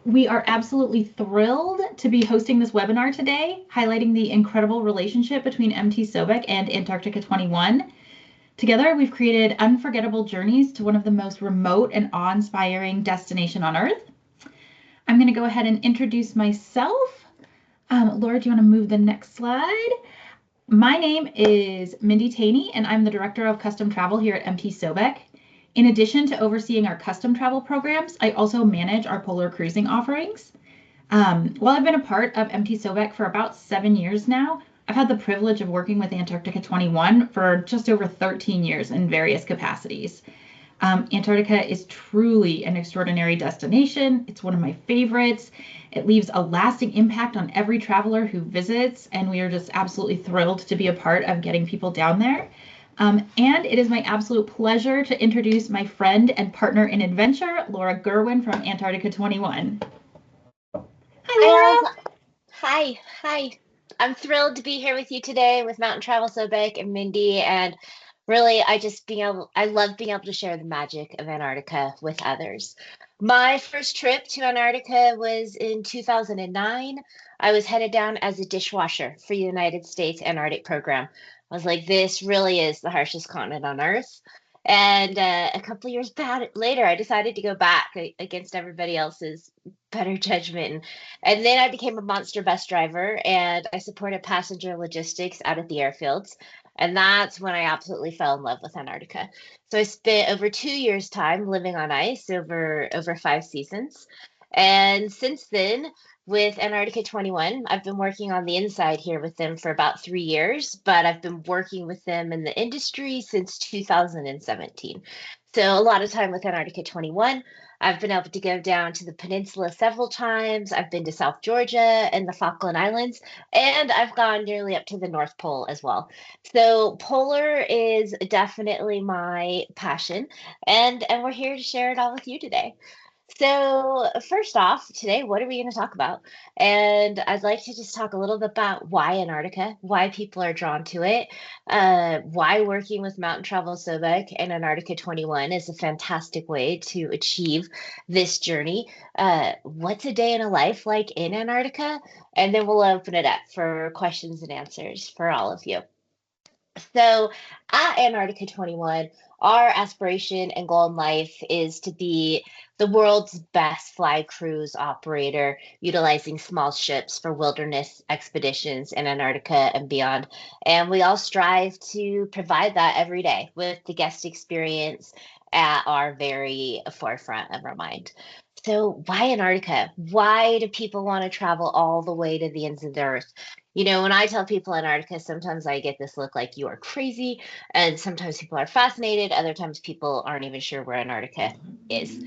We are absolutely thrilled to be hosting this webinar today, highlighting the incredible relationship between MT Sobek and Antarctica 21. Together, we've created unforgettable journeys to one of the most remote and awe-inspiring destinations on Earth. I'm going to go ahead and introduce myself. Laura, do you want to move the next slide? My name is Mindy Teini, and I'm the Director of Custom Travel here at MT Sobek. In addition to overseeing our custom travel programs, I also manage our polar cruising offerings. While I've been a part of MT Sobek for about 7 years now, I've had the privilege of working with Antarctica 21 for just over 13 years in various capacities. Antarctica is truly an extraordinary destination. It's one of my favorites. It leaves a lasting impact on every traveler who visits, and we are just absolutely thrilled to be a part of getting people down there. And it is my absolute pleasure to introduce my friend and partner in adventure, Laura Gerwin from Antarctica 21. Hi, Hi, Laura. Alice. Hi. I'm thrilled to be here with you today with Mountain Travel So Big and Mindy. And really, I love being able to share the magic of Antarctica with others. My first trip to Antarctica was in 2009. I was headed down as a dishwasher for the United States Antarctic program. I was like, this really is the harshest continent on Earth. And a couple of years later, I decided to go back against everybody else's better judgment. And then I became a monster bus driver and I supported passenger logistics out at the airfields. And that's when I absolutely fell in love with Antarctica. So I spent over 2 years' time living on ice over 5 seasons. And since then, with Antarctica 21, I've been working on the inside here with them for about 3 years, but I've been working with them in the industry since 2017. So a lot of time with Antarctica 21. I've been able to go down to the peninsula several times. I've been to South Georgia and the Falkland Islands, and I've gone nearly up to the North Pole as well. So polar is definitely my passion, and we're here to share it all with you today. So, first off, today, what are we going to talk about? And I'd like to just talk a little bit about why Antarctica, why people are drawn to it, why working with Mountain Travel Sobek and Antarctica 21 is a fantastic way to achieve this journey. What's a day in a life like in Antarctica? And then we'll open it up for questions and answers for all of you. So at Antarctica 21, our aspiration and goal in life is to be the world's best fly cruise operator, utilizing small ships for wilderness expeditions in Antarctica and beyond. And we all strive to provide that every day with the guest experience at our very forefront of our mind. So, why Antarctica? Why do people want to travel all the way to the ends of the earth? When I tell people Antarctica, sometimes I get this look like you are crazy, and sometimes people are fascinated, other times people aren't even sure where Antarctica is.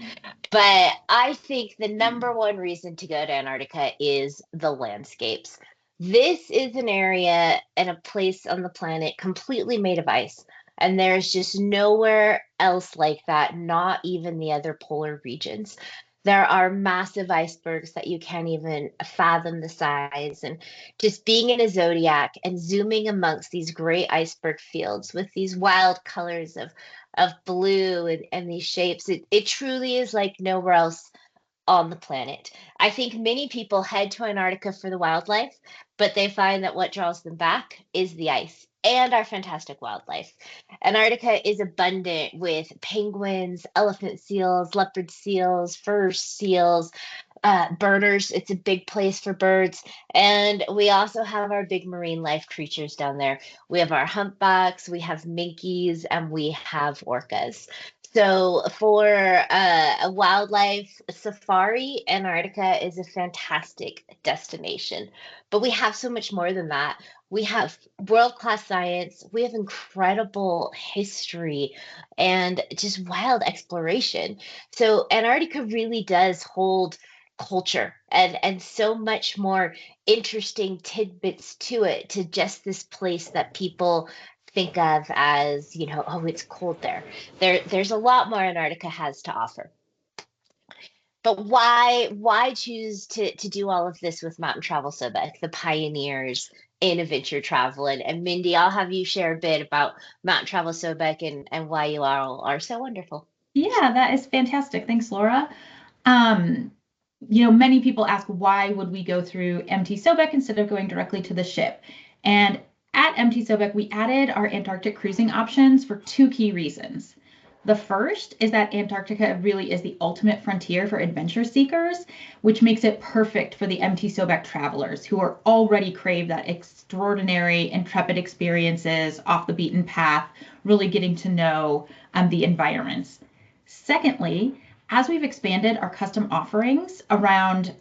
But I think the number one reason to go to Antarctica is the landscapes. This is an area and a place on the planet completely made of ice. And there's just nowhere else like that, not even the other polar regions. There are massive icebergs that you can't even fathom the size. And just being in a zodiac and zooming amongst these great iceberg fields with these wild colors of blue and these shapes, it truly is like nowhere else on the planet. I think many people head to Antarctica for the wildlife, but they find that what draws them back is the ice and our fantastic wildlife. Antarctica is abundant with penguins, elephant seals, leopard seals, fur seals, birders. It's a big place for birds. And we also have our big marine life creatures down there. We have our humpbacks, we have minkies, and we have orcas. So, for a wildlife safari, Antarctica is a fantastic destination. But we have so much more than that. We have world-class science, we have incredible history, and just wild exploration. So, Antarctica really does hold culture and so much more interesting tidbits to it, to just this place that people think of as, oh, it's cold there. There's a lot more Antarctica has to offer. But why choose to do all of this with Mountain Travel Sobek, the pioneers in adventure travel? And Mindy, I'll have you share a bit about Mountain Travel Sobek and why you all are so wonderful. Yeah, that is fantastic. Thanks, Laura. Um, many people ask, why would we go through MT Sobek instead of going directly to the ship? And at MT Sobek, we added our Antarctic cruising options for two key reasons. The first is that Antarctica really is the ultimate frontier for adventure seekers, which makes it perfect for the MT Sobek travelers who are already crave that extraordinary, intrepid experiences off the beaten path, really getting to know the environments. Secondly, as we've expanded our custom offerings around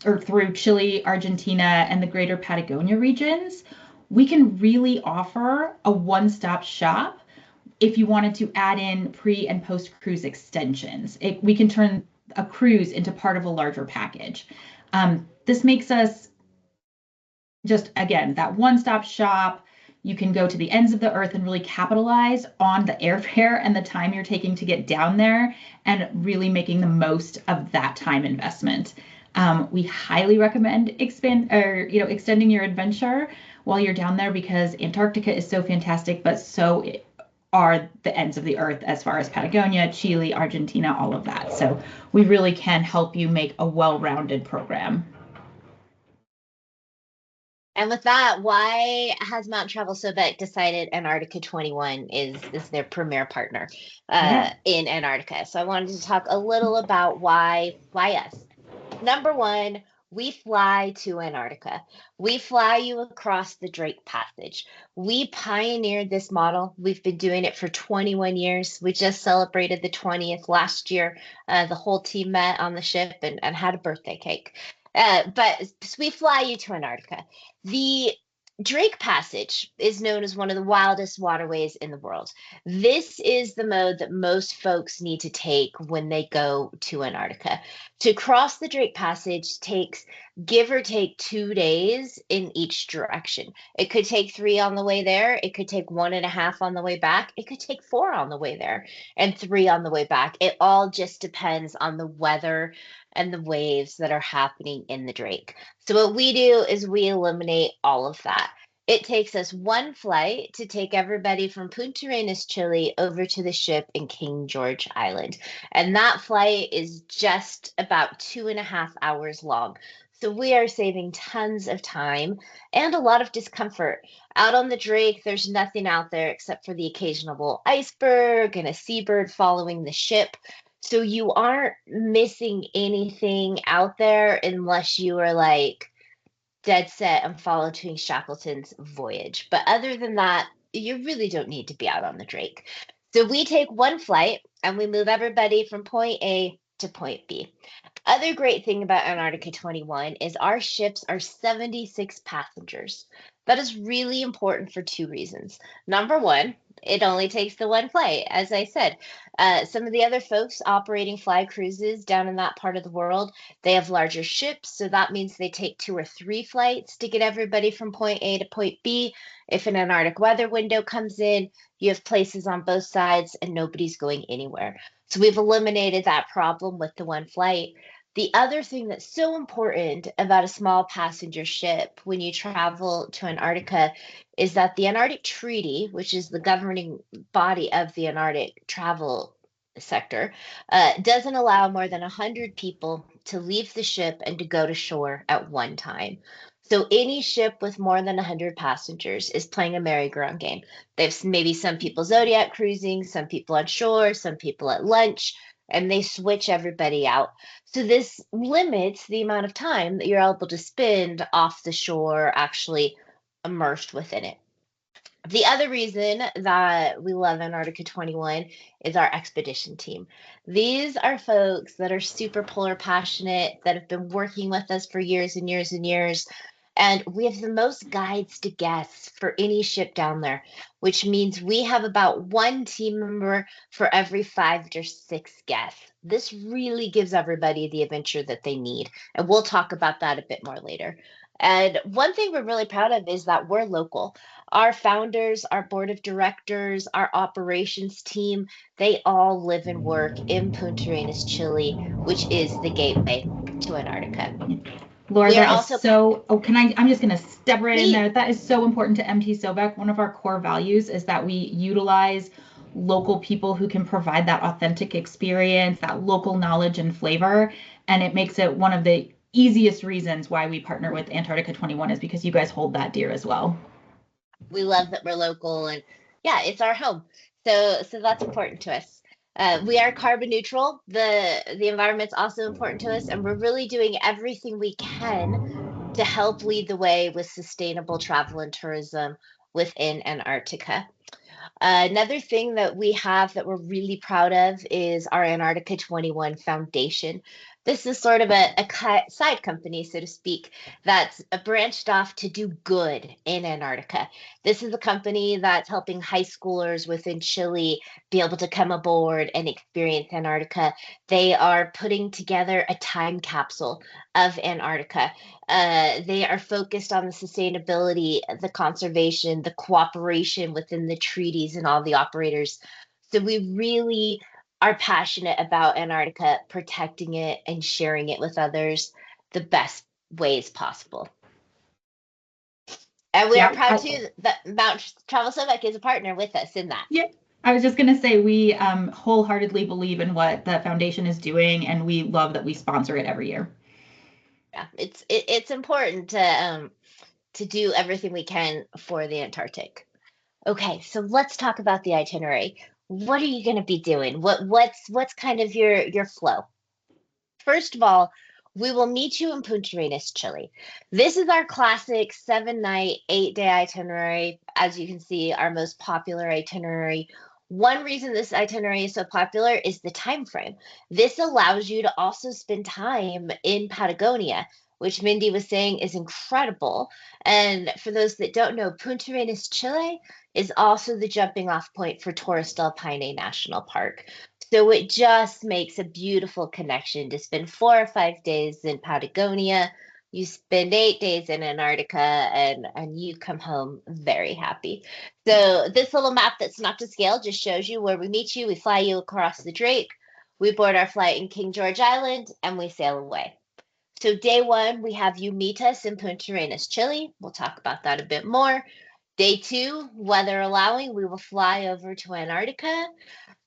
or through Chile, Argentina, and the greater Patagonia regions, we can really offer a one-stop shop if you wanted to add in pre and post cruise extensions. We can turn a cruise into part of a larger package. This makes us just, again, that one-stop shop. You can go to the ends of the earth and really capitalize on the airfare and the time you're taking to get down there and really making the most of that time investment. We highly recommend extending your adventure while you're down there, because Antarctica is so fantastic, but so are the ends of the earth as far as Patagonia, Chile, Argentina, all of that. So we really can help you make a well-rounded program. And with that, why has Mountain Travel Sobek decided Antarctica 21 is their premier partner Yeah. in Antarctica? So I wanted to talk a little about why us. Number one, we fly to Antarctica. We fly you across the Drake Passage. We pioneered this model. We've been doing it for 21 years. We just celebrated the 20th last year. The whole team met on the ship and had a birthday cake. But we fly you to Antarctica. The Drake Passage is known as one of the wildest waterways in the world. This is the mode that most folks need to take when they go to Antarctica. To cross the Drake Passage takes, give or take, 2 days in each direction. It could take 3 on the way there. It could take 1.5 on the way back. It could take 4 on the way there and 3 on the way back. It all just depends on the weather and the waves that are happening in the Drake. So what we do is we eliminate all of that. It takes us one flight to take everybody from Punta Arenas, Chile, over to the ship in King George Island. And that flight is just about 2.5 hours long. So we are saving tons of time and a lot of discomfort. Out on the Drake, there's nothing out there except for the occasional iceberg and a seabird following the ship. So you aren't missing anything out there unless you are like dead set and following Shackleton's voyage. But other than that, you really don't need to be out on the Drake. So we take one flight and we move everybody from point A to point B. Other great thing about Antarctica 21 is our ships are 76 passengers. That is really important for two reasons. Number one, it only takes the one flight, as I said. Some of the other folks operating fly cruises down in that part of the world, they have larger ships, so that means they take 2 or 3 flights to get everybody from point A to point B. If an Antarctic weather window comes in, you have places on both sides and nobody's going anywhere. So we've eliminated that problem with the one flight. The other thing that's so important about a small passenger ship when you travel to Antarctica is that the Antarctic Treaty, which is the governing body of the Antarctic travel sector, doesn't allow more than 100 people to leave the ship and to go to shore at one time. So any ship with more than 100 passengers is playing a merry-go-round game. There's maybe some people Zodiac cruising, some people on shore, some people at lunch, and they switch everybody out. So this limits the amount of time that you're able to spend off the shore actually immersed within it. The other reason that we love Antarctica 21 is our expedition team. These are folks that are super polar passionate, that have been working with us for years and years and years. And we have the most guides to guests for any ship down there, which means we have about one team member for every 5 to 6 guests. This really gives everybody the adventure that they need. And we'll talk about that a bit more later. And one thing we're really proud of is that we're local. Our founders, our board of directors, our operations team, they all live and work in Punta Arenas, Chile, which is the gateway to Antarctica. Laura, We are that is also, so, I'm just going to step right in please, there. That is so important to MT Sobek. One of our core values is that we utilize local people who can provide that authentic experience, that local knowledge and flavor. And it makes it one of the easiest reasons why we partner with Antarctica 21 is because you guys hold that dear as well. We love that we're local, and yeah, it's our home. So that's important to us. We are carbon neutral. The environment's also important to us, and we're really doing everything we can to help lead the way with sustainable travel and tourism within Antarctica. Another thing that we have that we're really proud of is our Antarctica 21 Foundation. This is sort of a side company, so to speak, that's branched off to do good in Antarctica. This is a company that's helping high schoolers within Chile be able to come aboard and experience Antarctica. They are putting together a time capsule of Antarctica. They are focused on the sustainability, the conservation, the cooperation within the treaties and all the operators. So we really are passionate about Antarctica, protecting it and sharing it with others the best ways possible. And we are Yeah, proud too that Mount Travel Sobek is a partner with us in that. yeah. I was just going to say we wholeheartedly believe in what the foundation is doing, and we love that we sponsor it every year. Yeah, it's important to do everything we can for the Antarctic. Okay, so let's talk about the itinerary. What are you going to be doing? What's kind of your flow? First of all, we will meet you in Punta Arenas, Chile. This is our classic 7 night, 8 day itinerary. As you can see, our most popular itinerary. One reason this itinerary is so popular is the time frame. This allows you to also spend time in Patagonia, which Mindy was saying is incredible. And for those that don't know, Punta Arenas, Chile is also the jumping off point for Torres del Paine National Park. So it just makes a beautiful connection to spend 4 or 5 days in Patagonia. You spend 8 days in Antarctica and you come home very happy. So this little map that's not to scale just shows you where we meet you. We fly you across the Drake. We board our flight in King George Island and we sail away. So day one, we have you meet us in Punta Arenas, Chile. We'll talk about that a bit more. Day two, weather allowing, we will fly over to Antarctica.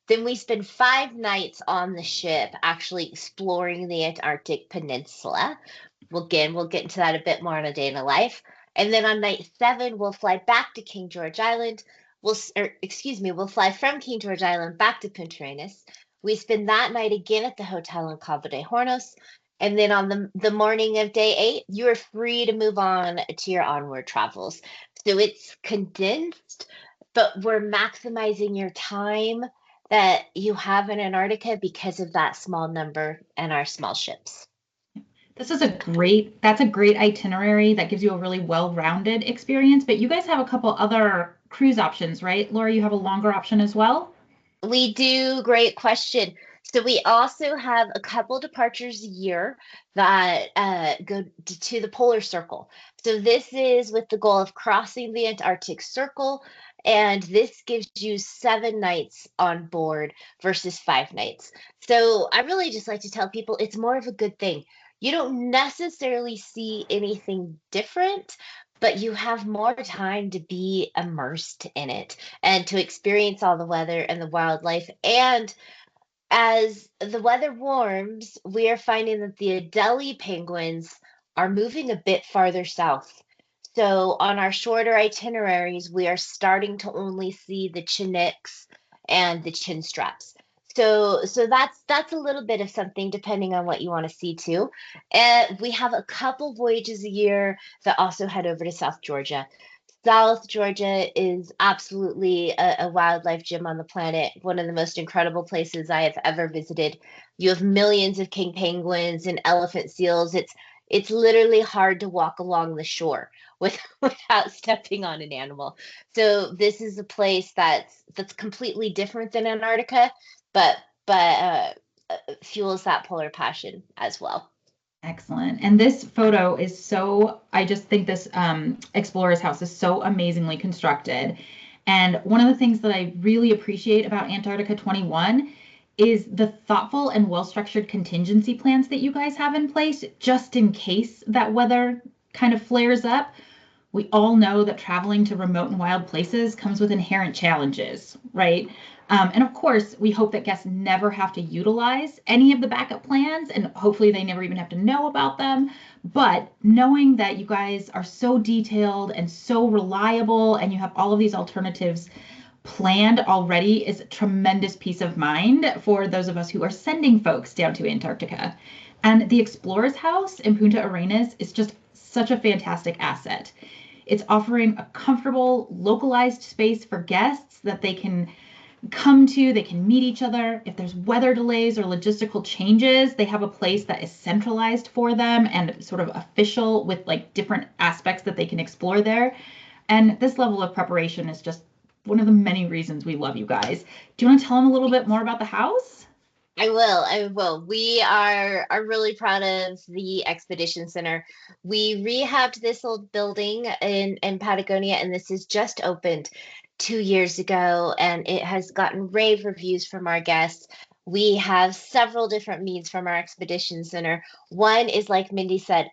Then we spend 5 nights on the ship actually exploring the Antarctic Peninsula. We'll get into that a bit more on a day in a life. And then on night 7, we'll fly back to King George Island. We'll fly from King George Island back to Punta Arenas. We spend that night again at the hotel in Cabo de Hornos. And then on the morning of day 8, you are free to move on to your onward travels. So it's condensed, but we're maximizing your time that you have in Antarctica because of that small number and our small ships. That's a great itinerary that gives you a really well-rounded experience, but you guys have a couple other cruise options, right? Laura, you have a longer option as well? We do, great question. So we also have a couple departures a year that go to the polar circle. So this is with the goal of crossing the Antarctic Circle, and this gives you 7 nights on board versus 5 nights. So I really just like to tell people it's more of a good thing. You don't necessarily see anything different, but you have more time to be immersed in it and to experience all the weather and the wildlife. And as the weather warms, we are finding that the Adelie penguins are moving a bit farther south. So on our shorter itineraries, we are starting to only see the Chinooks and the chin straps. So that's a little bit of something depending on what you want to see too. And we have a couple voyages a year that also head over to South Georgia. South Georgia is absolutely a wildlife gem on the planet, one of the most incredible places I have ever visited. You have millions of king penguins and elephant seals. It's literally hard to walk along the shore without stepping on an animal. So this is a place that's completely different than Antarctica, but fuels that polar passion as well. Excellent. And this photo is I just think this explorer's house is so amazingly constructed. And one of the things that I really appreciate about Antarctica 21 is the thoughtful and well-structured contingency plans that you guys have in place, just in case that weather kind of flares up. We all know that traveling to remote and wild places comes with inherent challenges, right? And of course, we hope that guests never have to utilize any of the backup plans, and hopefully they never even have to know about them. But knowing that you guys are so detailed and so reliable and you have all of these alternatives planned already is a tremendous peace of mind for those of us who are sending folks down to Antarctica. And the Explorer's House in Punta Arenas is just such a fantastic asset. It's offering a comfortable, localized space for guests that they can come to, they can meet each other. If there's weather delays or logistical changes, they have a place that is centralized for them and sort of official with like different aspects that they can explore there. And this level of preparation is just one of the many reasons we love you guys. Do you want to tell them a little bit more about the house? I will. I will. We are really proud of the Expedition Center. We rehabbed this old building in Patagonia, and this has just opened 2 years ago, and it has gotten rave reviews from our guests. We have several different means from our Expedition Center. One is, like Mindy said,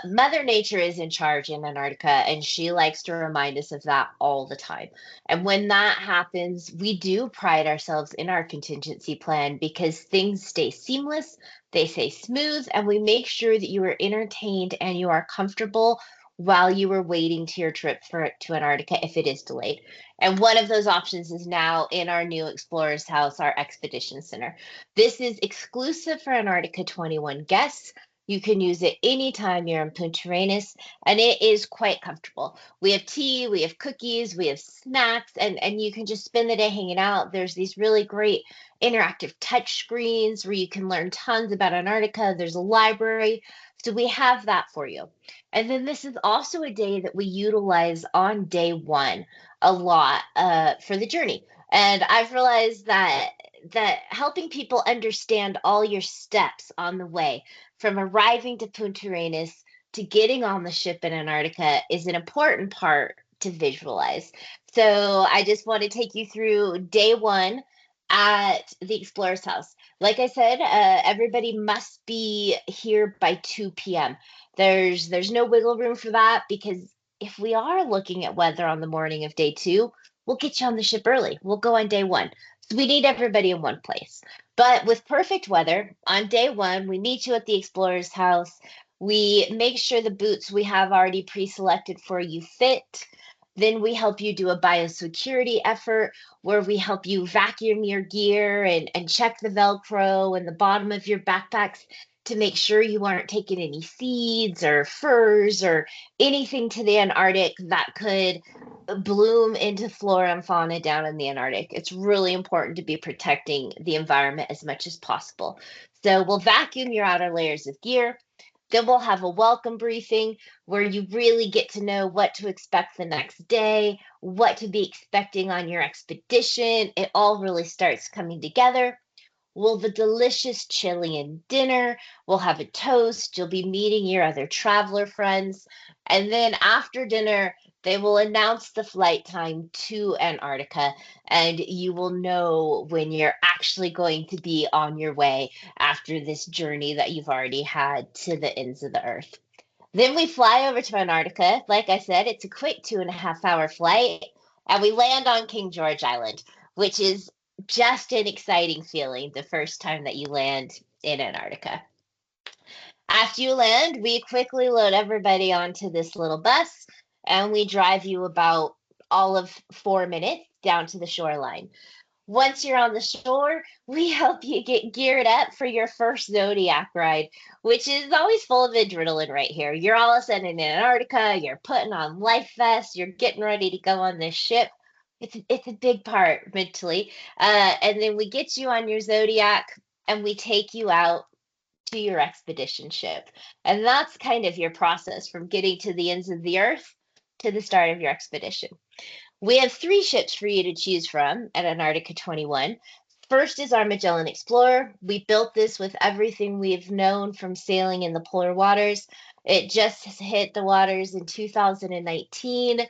Mother Nature is in charge in Antarctica, and she likes to remind us of that all the time. And when that happens, we do pride ourselves in our contingency plan because things stay seamless, they stay smooth, and we make sure that you are entertained and you are comfortable while you are waiting to your trip to Antarctica if it is delayed. And one of those options is now in our new Explorer's House, our Expedition Center. This is exclusive for Antarctica 21 guests. You can use it anytime you're in Punta Arenas, and it is quite comfortable. We have tea, we have cookies, we have snacks, and you can just spend the day hanging out. There's these really great interactive touch screens where you can learn tons about Antarctica. There's a library. So we have that for you. And then this is also a day that we utilize on day one a lot for the journey. And I've realized that helping people understand all your steps on the way from arriving to Punta Arenas to getting on the ship in Antarctica is an important part to visualize. So I just want to take you through day one at the Explorer's House. Like I said, everybody must be here by 2 p.m. There's no wiggle room for that because if we are looking at weather on the morning of day two, we'll get you on the ship early. We'll go on day one. So we need everybody in one place. But with perfect weather, on day one, we meet you at the Explorer's House. We make sure the boots we have already pre-selected for you fit. Then we help you do a biosecurity effort where we help you vacuum your gear and check the Velcro and the bottom of your backpacks to make sure you aren't taking any seeds or furs or anything to the Antarctic that could bloom into flora and fauna down in the Antarctic. It's really important to be protecting the environment as much as possible. So we'll vacuum your outer layers of gear. Then we'll have a welcome briefing where you really get to know what to expect the next day, what to be expecting on your expedition. It all really starts coming together. We'll have a delicious Chilean dinner. We'll have a toast. You'll be meeting your other traveler friends. And then after dinner, they will announce the flight time to Antarctica, and you will know when you're actually going to be on your way after this journey that you've already had to the ends of the earth. Then we fly over to Antarctica. Like I said, it's a quick 2.5 hour flight, and we land on King George Island, which is just an exciting feeling the first time that you land in Antarctica. After you land, we quickly load everybody onto this little bus and we drive you about all of 4 minutes down to the shoreline. Once you're on the shore, we help you get geared up for your first Zodiac ride, which is always full of adrenaline right here. You're all of a sudden in Antarctica, you're putting on life vests, you're getting ready to go on this ship. It's a big part mentally. And then we get you on your Zodiac and we take you out to your expedition ship. And that's kind of your process from getting to the ends of the earth to the start of your expedition. We have three ships for you to choose from at Antarctica 21. First is our Magellan Explorer. We built this with everything we've known from sailing in the polar waters. It just hit the waters in 2019.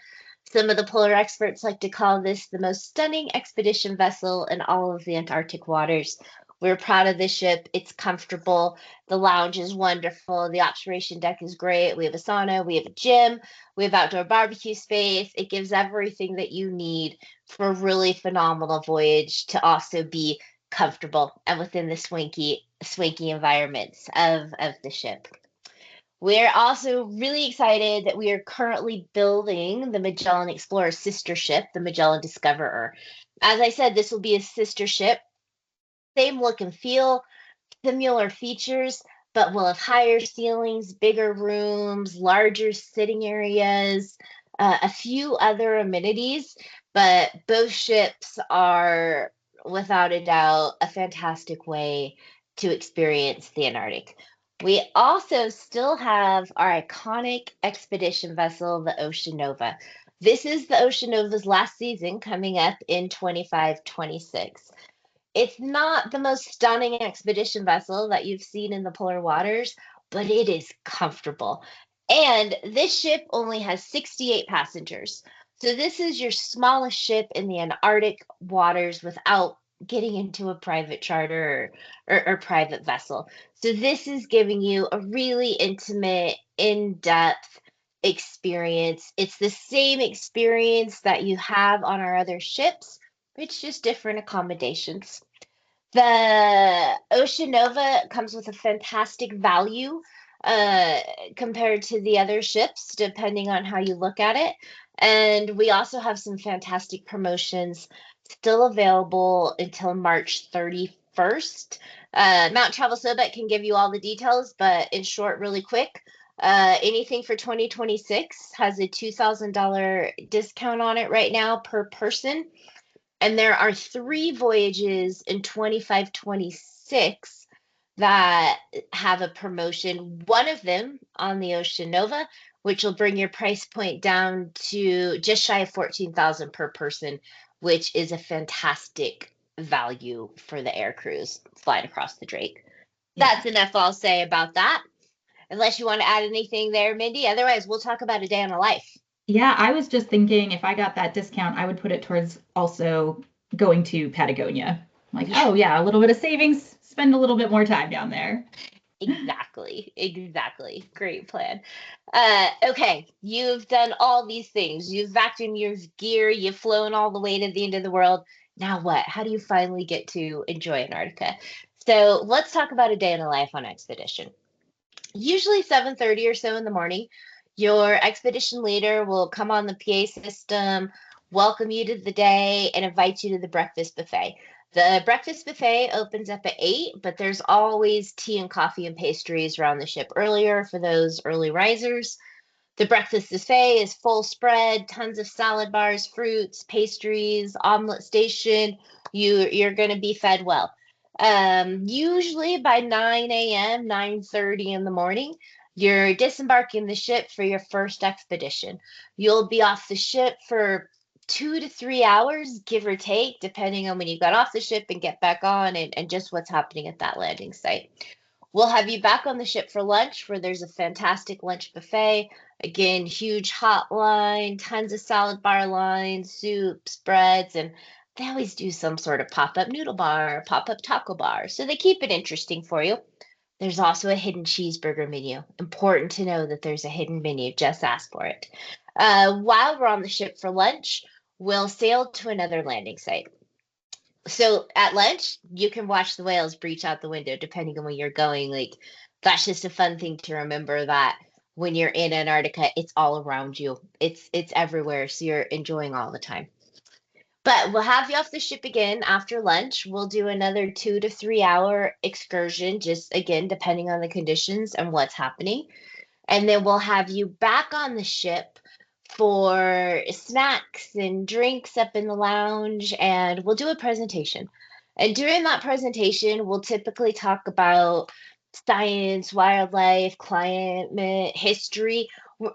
Some of the polar experts like to call this the most stunning expedition vessel in all of the Antarctic waters. We're proud of this ship. It's comfortable. The lounge is wonderful. The observation deck is great. We have a sauna, we have a gym, we have outdoor barbecue space. It gives everything that you need for a really phenomenal voyage to also be comfortable and within the swanky environments of the ship. We're also really excited that we are currently building the Magellan Explorer sister ship, the Magellan Discoverer. As I said, this will be a sister ship, same look and feel, similar features, but we'll have higher ceilings, bigger rooms, larger sitting areas, a few other amenities. But both ships are, without a doubt, a fantastic way to experience the Antarctic. We also still have our iconic expedition vessel, the Ocean Nova. This is the Ocean Nova's last season coming up in 25-26. It's not the most stunning expedition vessel that you've seen in the polar waters, but it is comfortable. And this ship only has 68 passengers. So this is your smallest ship in the Antarctic waters without getting into a private charter or private vessel. So this is giving you a really intimate, in-depth experience. It's the same experience that you have on our other ships. It's just different accommodations. The Ocean Nova comes with a fantastic value uh, compared to the other ships, depending on how you look at it. And we also have some fantastic promotions still available until March 31st. Mount Travel Sobek can give you all the details, but in short, really quick, anything for 2026 has a $2,000 discount on it right now per person. And there are three voyages in 25-26 that have a promotion. One of them on the Ocean Nova, which will bring your price point down to just shy of 14,000 per person, which is a fantastic value for the air cruise flying across the Drake. Yeah. That's enough I'll say about that. Unless you want to add anything there, Mindy. Otherwise, we'll talk about a day on a life. Yeah, I was just thinking if I got that discount, I would put it towards also going to Patagonia. Like, Yeah. oh yeah, a little bit of savings, spend a little bit more time down there. Exactly, exactly. Great plan. Okay, you've done all these things. You've vacuumed your gear, you've flown all the way to the end of the world. Now what? How do you finally get to enjoy Antarctica? So let's talk about a day in the life on expedition. Usually 7:30 or so in the morning, your expedition leader will come on the PA system, welcome you to the day, and invite you to the breakfast buffet. The breakfast buffet opens up at 8, but there's always tea and coffee and pastries around the ship earlier for those early risers. The breakfast buffet is full spread, tons of salad bars, fruits, pastries, omelet station. You're going to be fed well. Usually by 9 a.m., 9:30 in the morning, you're disembarking the ship for your first expedition. You'll be off the ship for 2 to 3 hours, give or take, depending on when you got off the ship and get back on and just what's happening at that landing site. We'll have you back on the ship for lunch, where there's a fantastic lunch buffet. Again, huge hot line, tons of salad bar lines, soups, breads, and they always do some sort of pop-up noodle bar, pop-up taco bar. So they keep it interesting for you. There's also a hidden cheeseburger menu. Important to know that there's a hidden menu. Just ask for it. While we're on the ship for lunch, we'll sail to another landing site. So at lunch, you can watch the whales breach out the window, depending on where you're going. Like, that's just a fun thing to remember that when you're in Antarctica, it's all around you. It's everywhere, so you're enjoying all the time. But we'll have you off the ship again after lunch. We'll do another 2 to 3 hour excursion, just again, depending on the conditions and what's happening. And then we'll have you back on the ship for snacks and drinks up in the lounge, and we'll do a presentation. And during that presentation, we'll typically talk about science, wildlife, climate, history,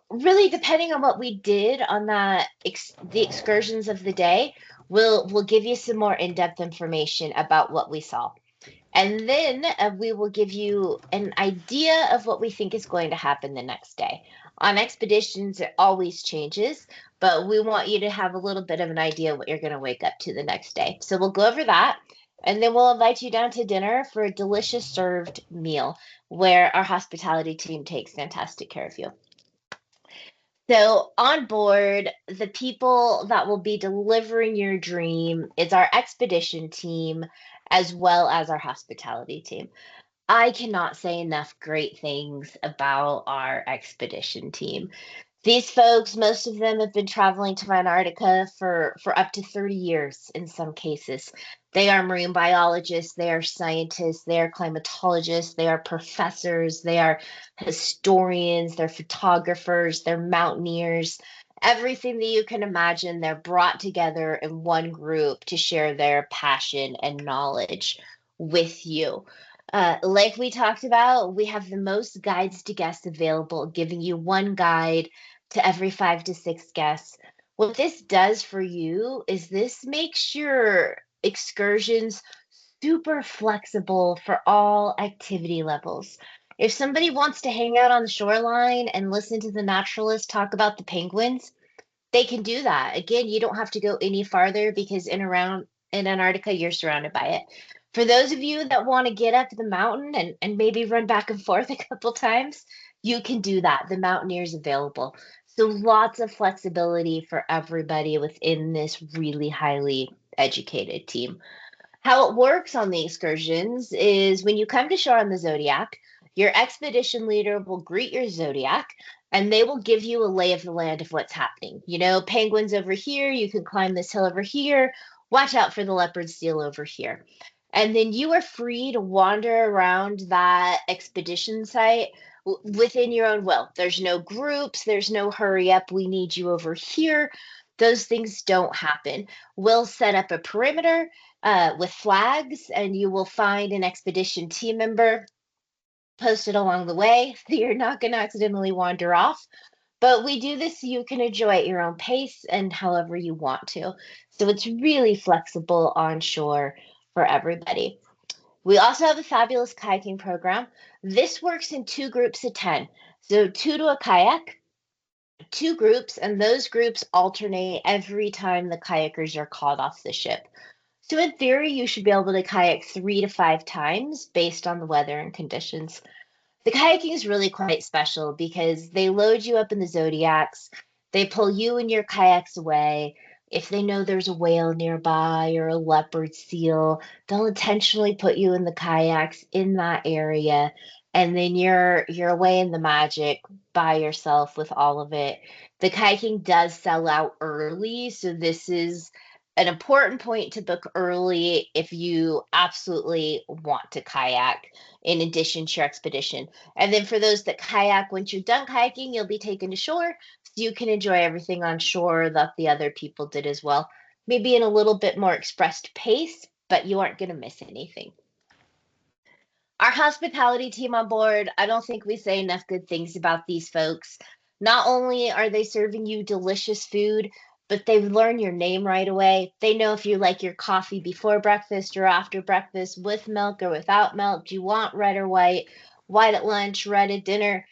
really depending on what we did on the excursions of the day. We'll give you some more in-depth information about what we saw. And then we will give you an idea of what we think is going to happen the next day. On expeditions, it always changes, but we want you to have a little bit of an idea what you're going to wake up to the next day. So we'll go over that. And then we'll invite you down to dinner for a delicious served meal where our hospitality team takes fantastic care of you. So, on board, the people that will be delivering your dream is our expedition team as well as our hospitality team. I cannot say enough great things about our expedition team. These folks, most of them have been traveling to Antarctica for up to 30 years in some cases. They are marine biologists, they are scientists, they are climatologists, they are professors, they are historians, they're photographers, they're mountaineers. Everything that you can imagine, they're brought together in one group to share their passion and knowledge with you. Like we talked about, we have the most guides to guests available, giving you one guide to every 5 to 6 guests. What this does for you is this makes your excursions super flexible for all activity levels. If somebody wants to hang out on the shoreline and listen to the naturalists talk about the penguins, they can do that. Again, you don't have to go any farther because in Antarctica, you're surrounded by it. For those of you that want to get up the mountain and maybe run back and forth a couple times, you can do that. The Mountaineer's available. So lots of flexibility for everybody within this really highly educated team. How it works on the excursions is when you come to shore on the Zodiac, your expedition leader will greet your Zodiac and they will give you a lay of the land of what's happening. You know, penguins over here, you can climb this hill over here, watch out for the leopard seal over here. And then you are free to wander around that expedition site within your own will. There's no groups, there's no hurry up, we need you over here. Those things don't happen. We'll set up a perimeter with flags, and you will find an expedition team member posted along the way so you're not going to accidentally wander off. But we do this so you can enjoy at your own pace and however you want to. So it's really flexible on shore for everybody. We also have a fabulous kayaking program. This works in two groups of 10. So two to a kayak, two groups, and those groups alternate every time the kayakers are called off the ship. So in theory, you should be able to kayak 3 to 5 times based on the weather and conditions. The kayaking is really quite special because they load you up in the Zodiacs, they pull you and your kayaks away. If they know there's a whale nearby or a leopard seal, they'll intentionally put you in the kayaks in that area, and then you're away in the magic by yourself with all of it. The kayaking does sell out early, so this is an important point to book early if you absolutely want to kayak in addition to your expedition. And then for those that kayak, once you're done kayaking, you'll be taken to shore so you can enjoy everything on shore that the other people did as well. Maybe in a little bit more expressed pace, but you aren't going to miss anything. Our hospitality team on board, I don't think we say enough good things about these folks. Not only are they serving you delicious food, but they learn your name right away. They know if you like your coffee before breakfast or after breakfast, with milk or without milk. Do you want red or white at lunch, red at dinner?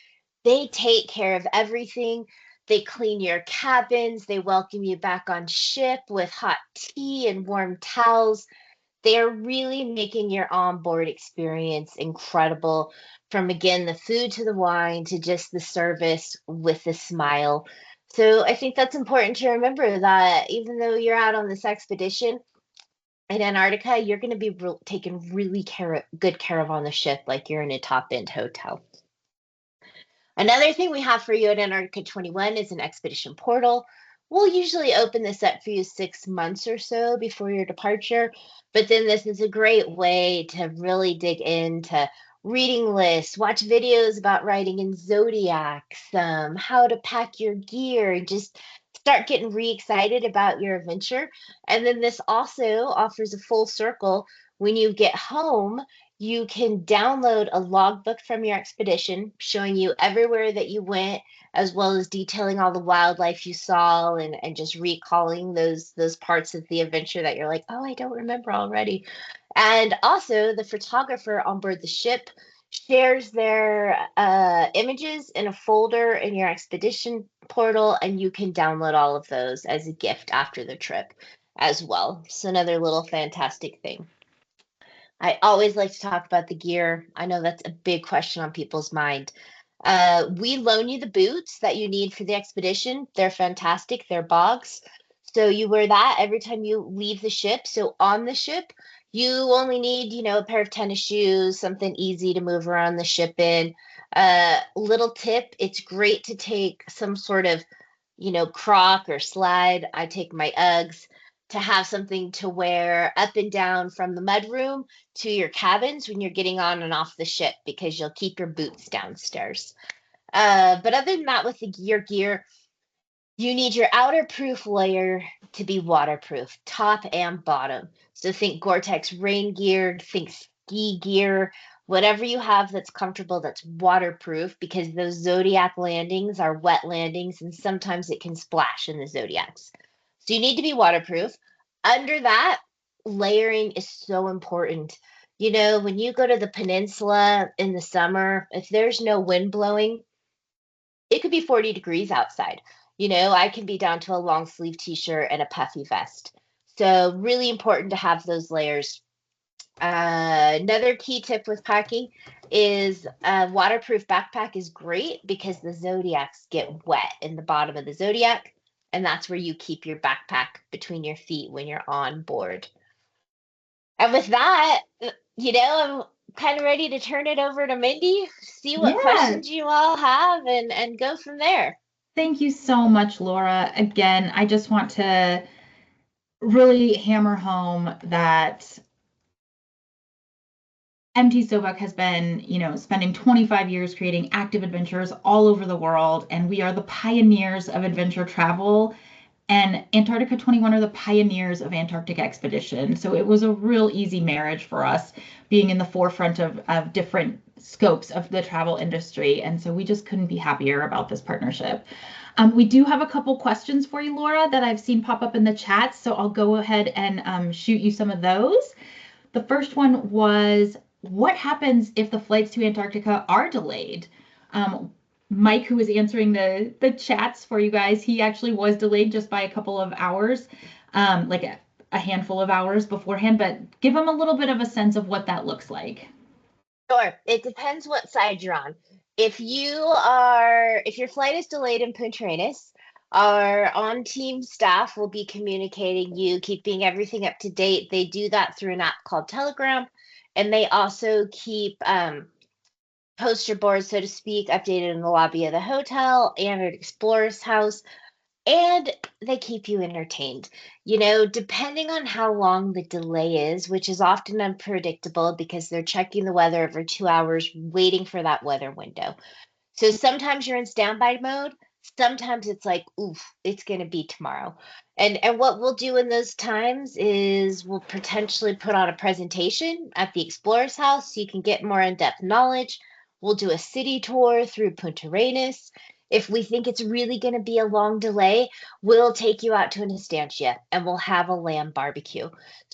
They take care of everything. They clean your cabins. They welcome you back on ship with hot tea and warm towels. They're really making your onboard experience incredible, from again the food to the wine to just the service with a smile. So I think that's important to remember that even though you're out on this expedition in Antarctica, you're going to be taken really good care of on the ship, like you're in a top end hotel. Another thing we have for you at Antarctica 21 is an expedition portal. We'll usually open this up for you 6 months or so before your departure, but then this is a great way to really dig into reading lists, watch videos about writing in zodiacs, how to pack your gear, just start getting re-excited about your adventure. And then this also offers a full circle. When you get home, you can download a logbook from your expedition showing you everywhere that you went, as well as detailing all the wildlife you saw and just recalling those parts of the adventure that you're like, oh, I don't remember already. And also, the photographer on board the ship shares their images in a folder in your expedition portal, and you can download all of those as a gift after the trip as well. So, another little fantastic thing. I always like to talk about the gear. I know that's a big question on people's mind. We loan you the boots that you need for the expedition. They're fantastic. They're bogs. So you wear that every time you leave the ship. So on the ship, you only need, a pair of tennis shoes, something easy to move around the ship in. Little tip, it's great to take some sort of, croc or slide. I take my Uggs to have something to wear up and down from the mudroom to your cabins when you're getting on and off the ship because you'll keep your boots downstairs. But other than that, with your gear, you need your outer proof layer to be waterproof, top and bottom. So think Gore-Tex rain gear, think ski gear, whatever you have that's comfortable, that's waterproof, because those Zodiac landings are wet landings and sometimes it can splash in the Zodiacs. So you need to be waterproof. Under that, layering is so important. When you go to the peninsula in the summer, if there's no wind blowing, it could be 40 degrees outside. I can be down to a long sleeve t-shirt and a puffy vest. So really important to have those layers. Another key tip with packing is a waterproof backpack is great because the Zodiacs get wet in the bottom of the Zodiac, and that's where you keep your backpack between your feet when you're on board. And with that, I'm kind of ready to turn it over to Mindy, see what Yeah. questions you all have, and go from there. Thank you so much, Laura. Again, I just want to really hammer home that MT Sobek has been, spending 25 years creating active adventures all over the world, and we are the pioneers of adventure travel. And Antarctica 21 are the pioneers of Antarctic expedition. So it was a real easy marriage for us being in the forefront of different scopes of the travel industry. And so we just couldn't be happier about this partnership. We do have a couple questions for you, Laura, that I've seen pop up in the chat. So I'll go ahead and shoot you some of those. The first one was, what happens if the flights to Antarctica are delayed? Mike, who was answering the chats for you guys, he actually was delayed just by a couple of hours, like a handful of hours beforehand, but give him a little bit of a sense of what that looks like. Sure. It depends what side you're on. If your flight is delayed in Punta Arenas, our on-team staff will be communicating you, keeping everything up to date. They do that through an app called Telegram, and they also keep poster boards, so to speak, updated in the lobby of the hotel and at Explorer's house, and they keep you entertained. Depending on how long the delay is, which is often unpredictable because they're checking the weather every 2 hours, waiting for that weather window. So sometimes you're in standby mode. Sometimes it's like, oof, it's going to be tomorrow. And what we'll do in those times is we'll potentially put on a presentation at the Explorer's House so you can get more in-depth knowledge. We'll do a city tour through Punta Arenas. If we think it's really going to be a long delay, we'll take you out to an estancia and we'll have a lamb barbecue.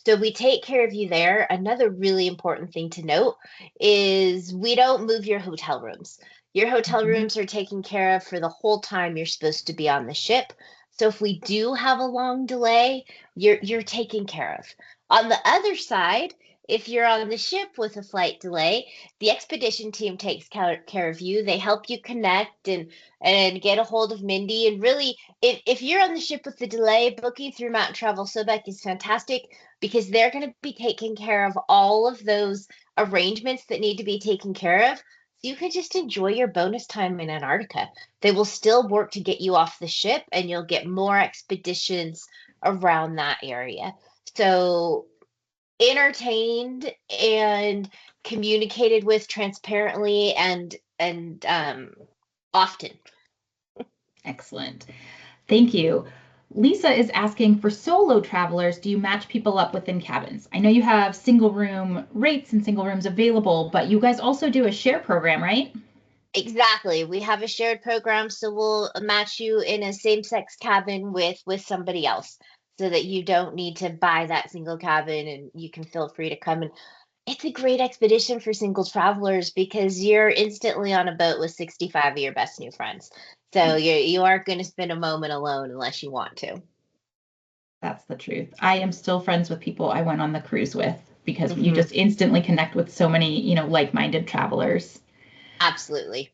So we take care of you there. Another really important thing to note is we don't move your hotel rooms. Your hotel Mhm. rooms are taken care of for the whole time you're supposed to be on the ship. So if we do have a long delay, you're taken care of. On the other side, if you're on the ship with a flight delay, the expedition team takes care of you. They help you connect and get a hold of Mindy. And really, if you're on the ship with the delay, booking through Mountain Travel Sobek is fantastic because they're going to be taking care of all of those arrangements that need to be taken care of. So you can just enjoy your bonus time in Antarctica. They will still work to get you off the ship and you'll get more expeditions around that area. So entertained and communicated with transparently and often. Excellent. Thank you. Lisa is asking, for solo travelers, do you match people up within cabins? I know you have single room rates and single rooms available, but you guys also do a share program, right? Exactly. We have a shared program, so we'll match you in a same-sex cabin with somebody else so that you don't need to buy that single cabin and you can feel free to come. And it's a great expedition for single travelers because you're instantly on a boat with 65 of your best new friends. So you aren't going to spend a moment alone unless you want to. That's the truth. I am still friends with people I went on the cruise with. because you Hmm. just instantly connect with so many, like-minded travelers. Absolutely.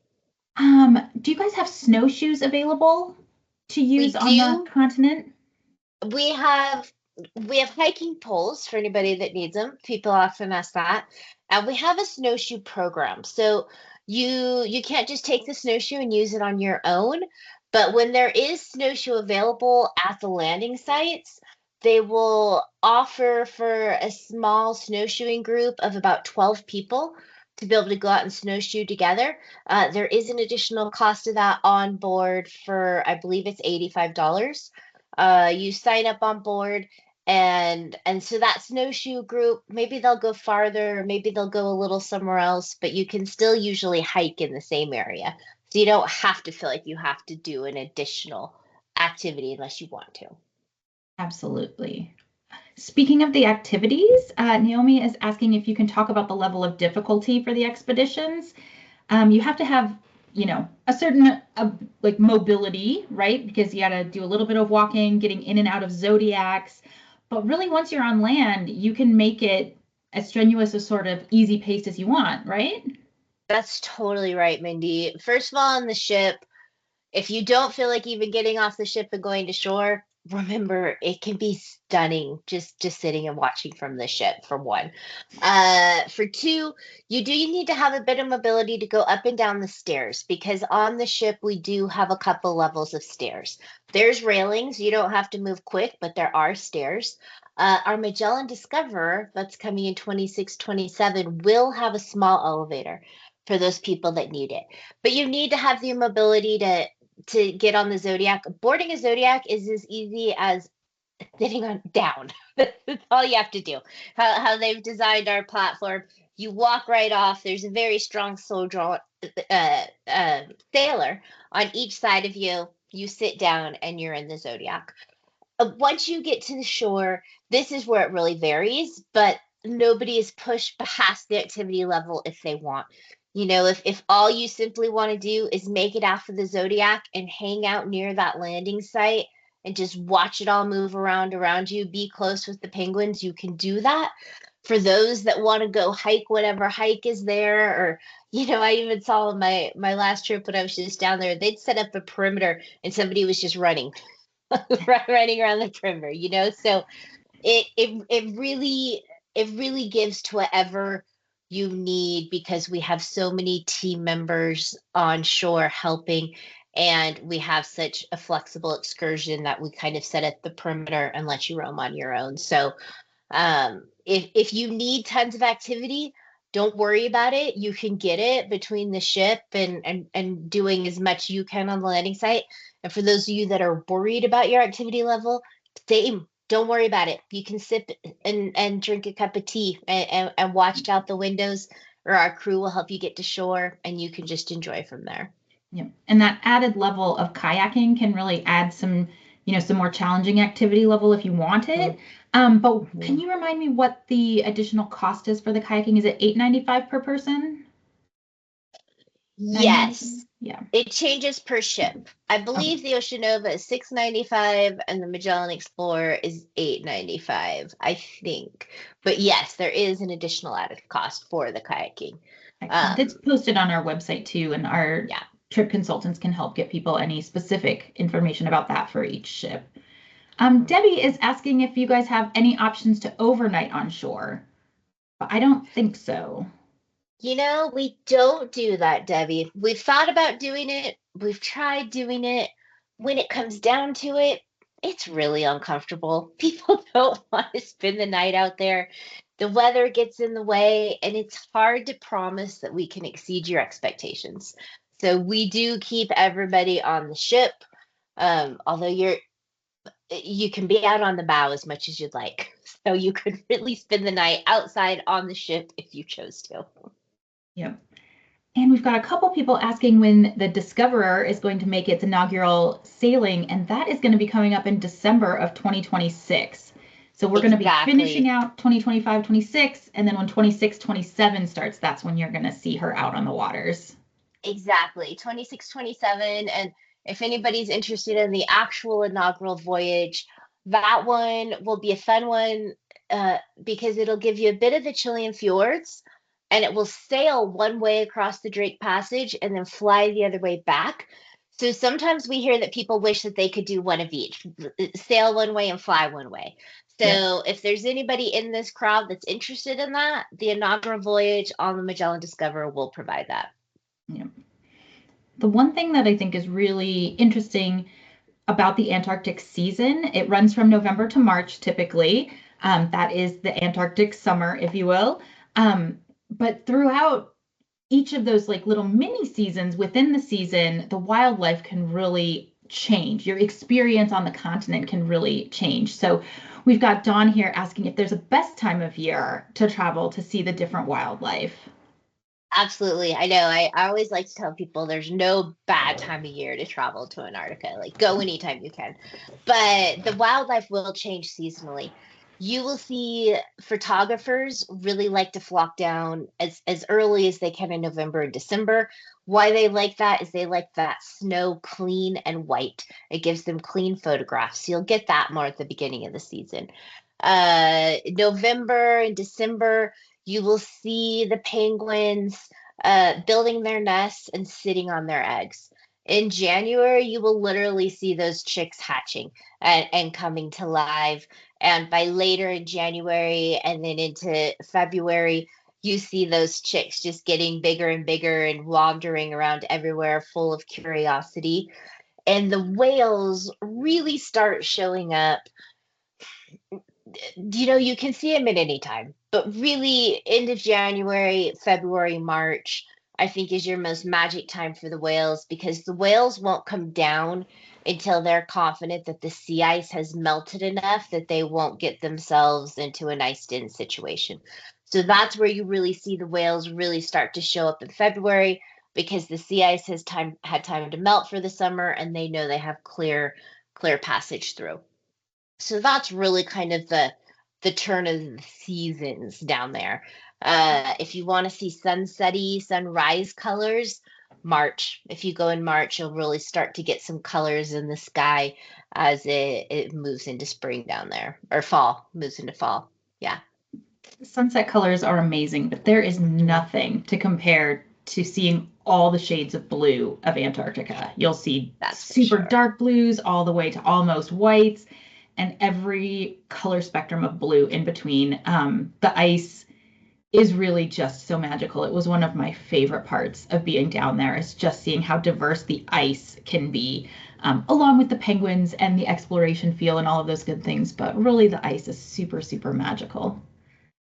Do you guys have snowshoes available to use We on the do. continent? We have we have hiking poles for anybody that needs them. People often ask that. And we have a snowshoe program. So you can't just take the snowshoe and use it on your own, but when there is snowshoe available at the landing sites, they will offer for a small snowshoeing group of about 12 people to be able to go out and snowshoe together. There is an additional cost of that on board for, I believe it's $85. You sign up on board, and so that snowshoe group, maybe they'll go farther, maybe they'll go a little somewhere else, but you can still usually hike in the same area. So you don't have to feel like you have to do an additional activity unless you want to. Absolutely. Speaking of the activities, Naomi is asking if you can talk about the level of difficulty for the expeditions. You have to have, a certain like mobility, right? Because you got to do a little bit of walking, getting in and out of zodiacs. But really, once you're on land, you can make it as strenuous as sort of easy paced as you want, right? That's totally right, Mindy. First of all, on the ship, if you don't feel like even getting off the ship and going to shore, remember it can be stunning just sitting and watching from the ship, for one. For two, you need to have a bit of mobility to go up and down the stairs because on the ship we do have a couple levels of stairs. There's railings, you don't have to move quick, but there are stairs. Our Magellan Discoverer that's coming in 26, 27 will have a small elevator for those people that need it. But you need to have the mobility to get on the Zodiac. Boarding a Zodiac is as easy as sitting on down. That's all you have to do. How they've designed our platform, you walk right off. There's a very strong soldier, sailor on each side of you. You sit down and you're in the Zodiac. Once you get to the shore, this is where it really varies, but nobody is pushed past the activity level if they want. If all you simply want to do is make it out for the Zodiac and hang out near that landing site and just watch it all move around you, be close with the penguins, you can do that. For those that want to go hike whatever hike is there, or I even saw on my last trip when I was just down there, they'd set up a perimeter and somebody was just running running around the perimeter, so it really gives to whatever you need because we have so many team members on shore helping, and we have such a flexible excursion that we kind of set at the perimeter and let you roam on your own. So if you need tons of activity, don't worry about it. You can get it between the ship and doing as much you can on the landing site. And for those of you that are worried about your activity level, same. Don't worry about it. You can sip and drink a cup of tea and watch out the windows, or our crew will help you get to shore and you can just enjoy from there. Yeah. And that added level of kayaking can really add some more challenging activity level if you want it. But can Mhm. you remind me what the additional cost is for the kayaking? Is it 8.95 per person? 9.95? Yes, Yeah. it changes per ship. I Okay. believe the Ocean Nova is 6.95 and the Magellan Explorer is 8.95, I think. But yes, there is an additional added cost for the kayaking. Excellent. It's Um, posted on our website too, and our yeah. trip consultants can help get people any specific information about that for each ship. Mhm. Debbie is asking if you guys have any options to overnight on shore, but I don't think so. We don't do that, Debbie. We've thought about doing it. We've tried doing it. When it comes down to it, it's really uncomfortable. People don't want to spend the night out there. The weather gets in the way, and it's hard to promise that we can exceed your expectations. So we do keep everybody on the ship. Although you can be out on the bow as much as you'd like. So you could really spend the night outside on the ship if you chose to. Yep. And we've got a couple people asking when the Discoverer is going to make its inaugural sailing, and that is going to be coming up in December of 2026. So we're going to be finishing Exactly. out 2025, 26, and then when 26, 27 starts, that's when you're going to see her out on the waters. Exactly. 26, 27. And if anybody's interested in the actual inaugural voyage, that one will be a fun one. because it'll give you a bit of the Chilean fjords, and it will sail one way across the Drake Passage and then fly the other way back. So sometimes we hear that people wish that they could do one of each, sail one way and fly one way. Yep. So if there's anybody in this crowd that's interested in that, the inaugural voyage on the Magellan Discoverer will provide that. Yep. The one thing that I think is really interesting about the Antarctic season, it runs from November to March typically. That is the Antarctic summer, if you will. But throughout each of those like little mini seasons within the season, the wildlife can really change. Your experience on the continent can really change. So we've got Dawn here asking if there's a best time of year to travel to see the different wildlife. Absolutely. I know. I always like to tell people there's no bad time of year to travel to Antarctica. Like, go anytime you can. But the wildlife will change seasonally. You will see photographers really like to flock down as early as they can in November and December. Why they like that is they like that snow clean and white. It gives them clean photographs. So you'll get that more at the beginning of the season. November and December, you will see the penguins building their nests and sitting on their eggs. In January, you will literally see those chicks hatching and coming to life. And by later in January and then into February, you see those chicks just getting bigger and bigger and wandering around everywhere, full of curiosity. And the whales really start showing up. You can see them at any time, but really end of January, February, March, I think is your most magic time for the whales, because the whales won't come down until they're confident that the sea ice has melted enough that they won't get themselves into an iced-in situation. So that's where you really see the whales really start to show up in February, because the sea ice has had time to melt for the summer and they know they have clear passage through. So that's really kind of the turn of the seasons down there. If you want to see sunsetty, sunrise colors, March. If you go in March, you'll really start to get some colors in the sky as it moves into spring down there, or fall, moves into fall. Yeah. The sunset colors are amazing, but there is nothing to compare to seeing all the shades of blue of Antarctica. You'll see That's for super sure. dark blues all the way to almost whites and every color spectrum of blue in between. The ice is really just so magical. It was one of my favorite parts of being down there, is just seeing how diverse the ice can be, along with the penguins and the exploration feel and all of those good things. But really, the ice is super, super magical.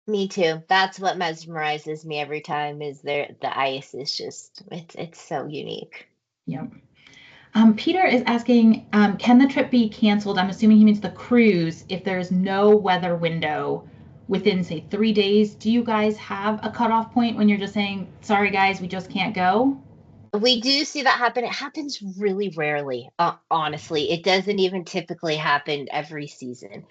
Me too. That's what mesmerizes me every time is the ice is just it's so unique. Yep. Peter is asking, can the trip be canceled? I'm assuming he means the cruise if there's no weather window within, say, 3 days. Do you guys have a cutoff point when you're just saying, sorry, guys, we just can't go? We do see that happen. It happens really rarely, honestly. It doesn't even typically happen every season.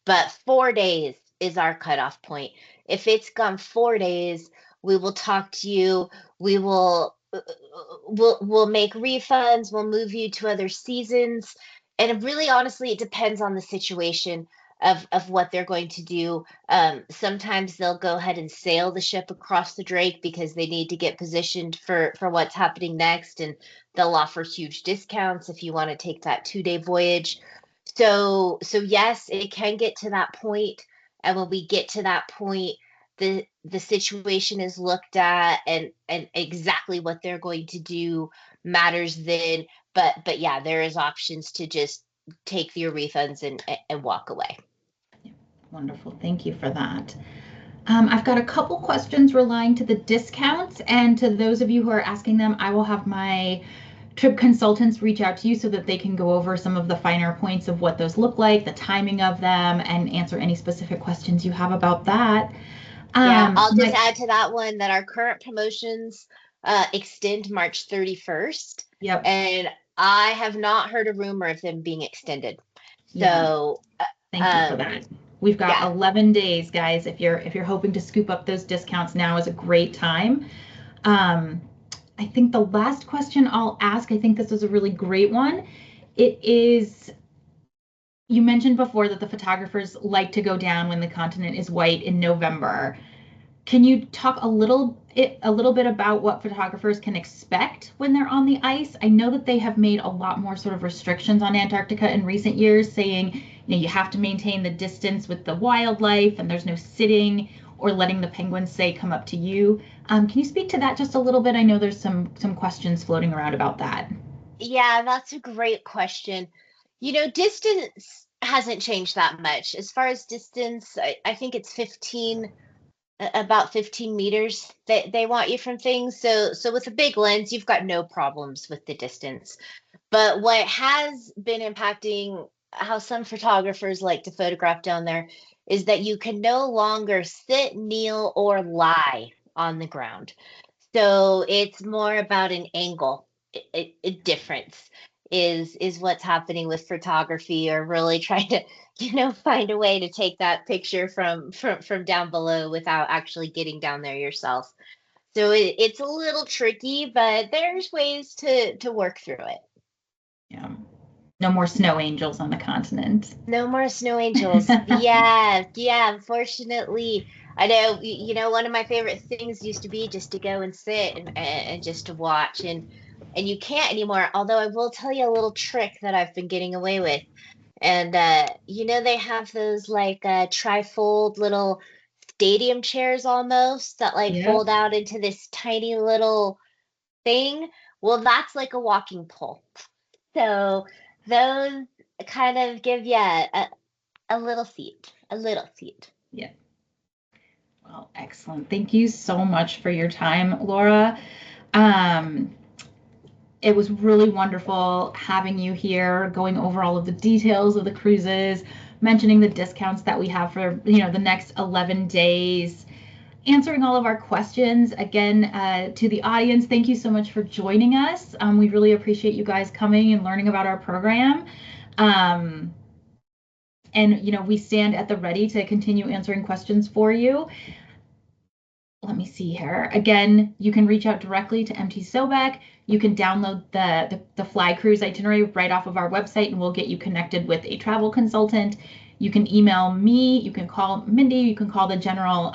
But 4 days is our cutoff point. If it's gone 4 days, we will talk to you. We will we'll make refunds. We'll move you to other seasons. And really, honestly, it depends on the situation of what they're going to do. Sometimes they'll go ahead and sail the ship across the Drake because they need to get positioned for what's happening next, and they'll offer huge discounts if you want to take that 2-day voyage. So yes, it can get to that point, and when we get to that point, the situation is looked at, and exactly what they're going to do matters then. But yeah, there is options to just take your refunds and walk away. Wonderful. Thank you for that. I've got a couple questions relying to the discounts, and to those of you who are asking them, I will have my trip consultants reach out to you so that they can go over some of the finer points of what those look like, the timing of them, and answer any specific questions you have about that. Yeah, I'll just My add to that one that our current promotions extend March 31st, Yep. and I have not heard a rumor of them being extended. Yeah. So, Thank you for that. We've got yeah, 11 days, guys. If you're hoping to scoop up those discounts, now is a great time. Um, I think the last question I'll ask, I think this is a really great one. It is, You mentioned before that the photographers like to go down when the continent is white in November. Can you talk a little bit about what photographers can expect when they're on the ice? I know that they have made a lot more sort of restrictions on Antarctica in recent years, saying, you have to maintain the distance with the wildlife and there's no sitting or letting the penguins say come up to you. Can you speak to that just a little bit? I know there's some questions floating around about that. Yeah, that's a great question. Distance hasn't changed that much. As far as distance, I think it's about 15 meters they want you from things. So with a big lens, you've got no problems with the distance. But what has been impacting how some photographers like to photograph down there is that you can no longer sit, kneel, or lie on the ground. So it's more about an angle difference is what's happening with photography, or really trying to, find a way to take that picture from down below without actually getting down there yourself. So it's a little tricky, but there's ways to work through it. Yeah. No more snow angels on the continent. No more snow angels. Yeah, yeah, unfortunately. I know, one of my favorite things used to be just to go and sit and just to watch, and you can't anymore. Although I will tell you a little trick that I've been getting away with. And they have those like trifold little stadium chairs almost that like Yep. fold out into this tiny little thing. Well, that's like a walking pole. So those kind of give you a little seat, a little seat. Yeah. Well, excellent. Thank you so much for your time, Laura. Um, it was really wonderful having you here, going over all of the details of the cruises, mentioning the discounts that we have for, the next 11 days, answering all of our questions. Again, to the audience, thank you so much for joining us. We really appreciate you guys coming and learning about our program. Um, and, we stand at the ready to continue answering questions for you. Let me see here. Again, you can reach out directly to MT Sobek. You can download the Fly Cruise itinerary right off of our website, and we'll get you connected with a travel consultant. You can email me. You can call Mindy. You can call the general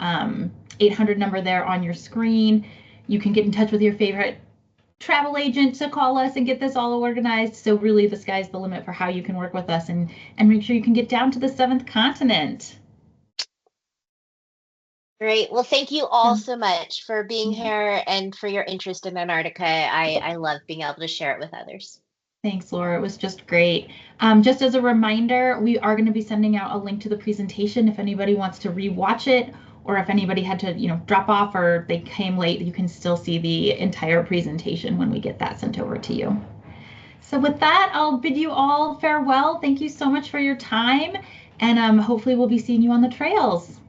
800 number there on your screen. You can get in touch with your favorite travel agent to call us and get this all organized. So really, the sky's the limit for how you can work with us and make sure you can get down to the seventh continent. Great. Well, thank you all Um, so much for being yeah. here and for your interest in Antarctica. I love being able to share it with others. Thanks, Laura. It was just great. Just as a reminder, we are going to be sending out a link to the presentation if anybody wants to rewatch it, or if anybody had to, drop off or they came late, you can still see the entire presentation when we get that sent over to you. So with that, I'll bid you all farewell. Thank you so much for your time, and hopefully we'll be seeing you on the trails.